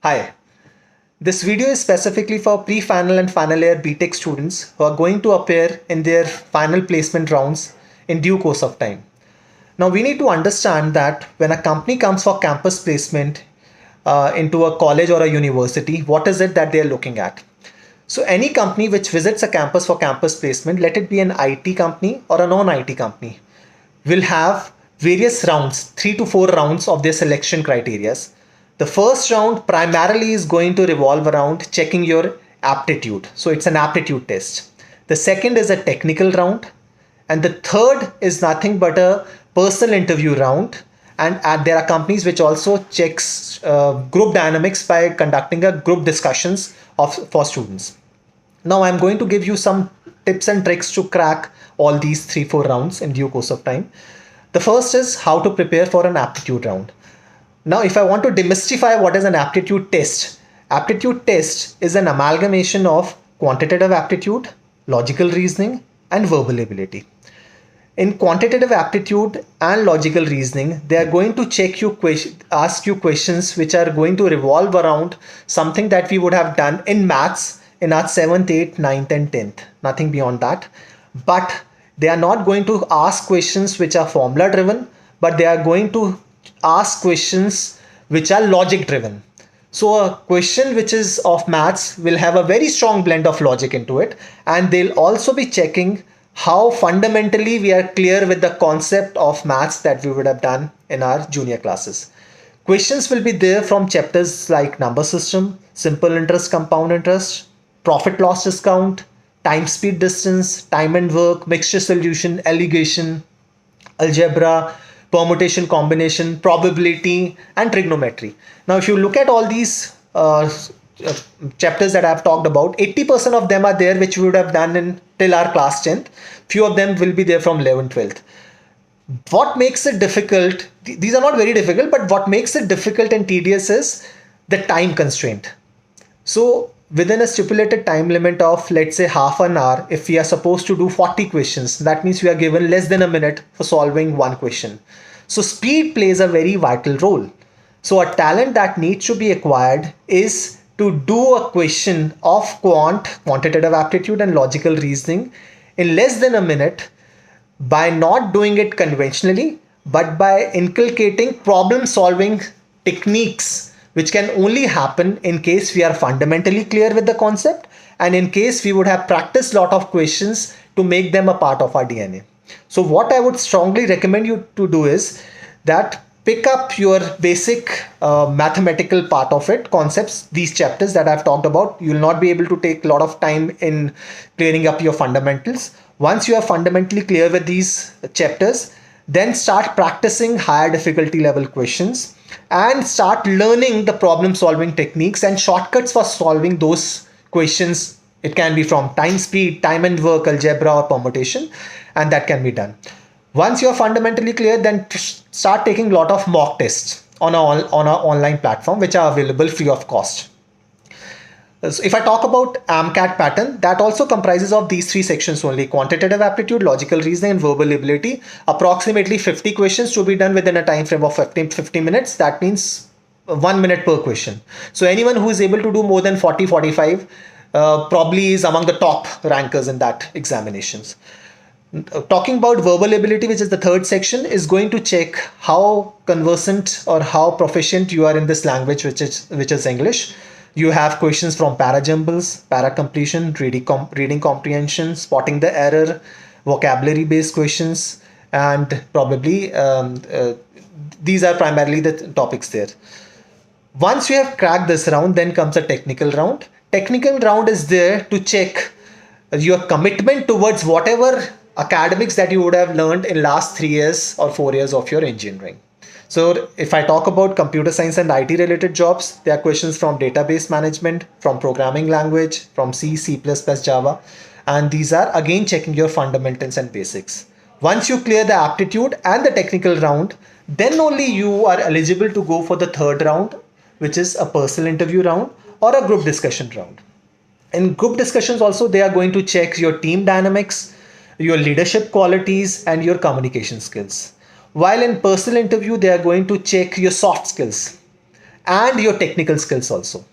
Hi, this video is specifically for pre-final and final year BTech students who are going to appear in their final placement rounds in due course of time. Now we need to understand that when a company comes for campus placement into a college or a university, what is it that they are looking at? So any company which visits a campus for campus placement, let it be an IT company or a non-IT company, will have various rounds, 3 to 4 rounds of their selection criteria. The first round primarily is going to revolve around checking your aptitude. So it's an aptitude test. The second is a technical round. And the third is nothing but a personal interview round. And there are companies which also checks group dynamics by conducting a group discussions for students. Now I'm going to give you some tips and tricks to crack all these 3-4 rounds in due course of time. The first is how to prepare for an aptitude round. Now, if I want to demystify what is an aptitude test is an amalgamation of quantitative aptitude, logical reasoning, and verbal ability. In quantitative aptitude and logical reasoning, they are going to ask you questions which are going to revolve around something that we would have done in maths in our 7th, 8th, 9th, and 10th. Nothing beyond that. But they are not going to ask questions which are formula driven, but they are going to ask questions which are logic driven. So a question which is of maths will have a very strong blend of logic into it, and they'll also be checking how fundamentally we are clear with the concept of maths that we would have done in our junior classes. Questions will be there from chapters like number system, simple interest, compound interest, profit loss discount, time speed distance, time and work, mixture solution, alligation, algebra, permutation combination, probability, and trigonometry. Now, if you look at all these chapters that I've talked about, 80% of them are there which we would have done in till our class 10th. Few of them will be there from 11th, 12th. What makes it difficult, these are not very difficult, but what makes it difficult and tedious is the time constraint. So within a stipulated time limit of, let's say, half an hour, if we are supposed to do 40 questions, that means we are given less than a minute for solving one question. So speed plays a very vital role. So a talent that needs to be acquired is to do a question of quantitative aptitude and logical reasoning in less than a minute by not doing it conventionally, but by inculcating problem solving techniques, which can only happen in case we are fundamentally clear with the concept and in case we would have practiced a lot of questions to make them a part of our DNA. So what I would strongly recommend you to do is that pick up your basic mathematical part of it, concepts, these chapters that I've talked about. You will not be able to take a lot of time in clearing up your fundamentals. Once you are fundamentally clear with these chapters, then start practicing higher difficulty level questions and start learning the problem solving techniques and shortcuts for solving those questions. It can be from time speed, time and work, algebra, or permutation, and that can be done. Once you're fundamentally clear, then start taking a lot of mock tests on our online platform, which are available free of cost. So if I talk about AMCAT pattern, that also comprises of these 3 sections only: quantitative aptitude, logical reasoning, and verbal ability. Approximately 50 questions to be done within a time frame of 50 minutes. That means 1 minute per question. So anyone who is able to do more than 40-45 probably is among the top rankers in that examinations. Talking about verbal ability, which is the third section, is going to check how conversant or how proficient you are in this language, which is English. You have questions from para-jumbles, para-completion, reading comprehension, spotting the error, vocabulary-based questions, and probably these are primarily the topics there. Once you have cracked this round, then comes a technical round. Technical round is there to check your commitment towards whatever academics that you would have learned in last 3 years or 4 years of your engineering. So if I talk about computer science and IT related jobs, there are questions from database management, from programming language, from C, C++, Java. And these are again checking your fundamentals and basics. Once you clear the aptitude and the technical round, then only you are eligible to go for the third round, which is a personal interview round or a group discussion round. In group discussions also, they are going to check your team dynamics, your leadership qualities, and your communication skills. While in personal interview, they are going to check your soft skills. and your technical skills also.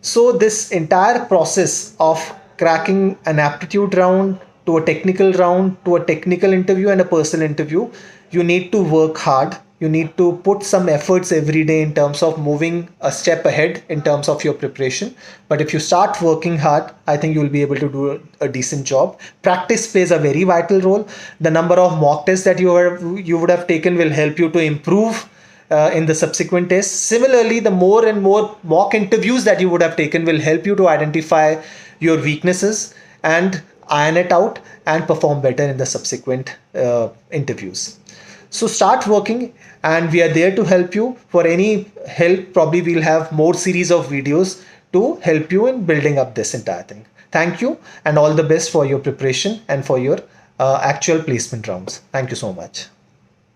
So this entire process of cracking an aptitude round to a technical round to a technical interview and a personal interview, you need to work hard. You need to put some efforts every day in terms of moving a step ahead in terms of your preparation. But if you start working hard, I think you will be able to do a decent job. Practice plays a very vital role. The number of mock tests that you would have taken will help you to improve in the subsequent tests. Similarly, the more and more mock interviews that you would have taken will help you to identify your weaknesses and iron it out and perform better in the subsequent interviews. So start working, and we are there to help you. For any help, probably we'll have more series of videos to help you in building up this entire thing. Thank you, and all the best for your preparation and for your actual placement rounds. Thank you so much.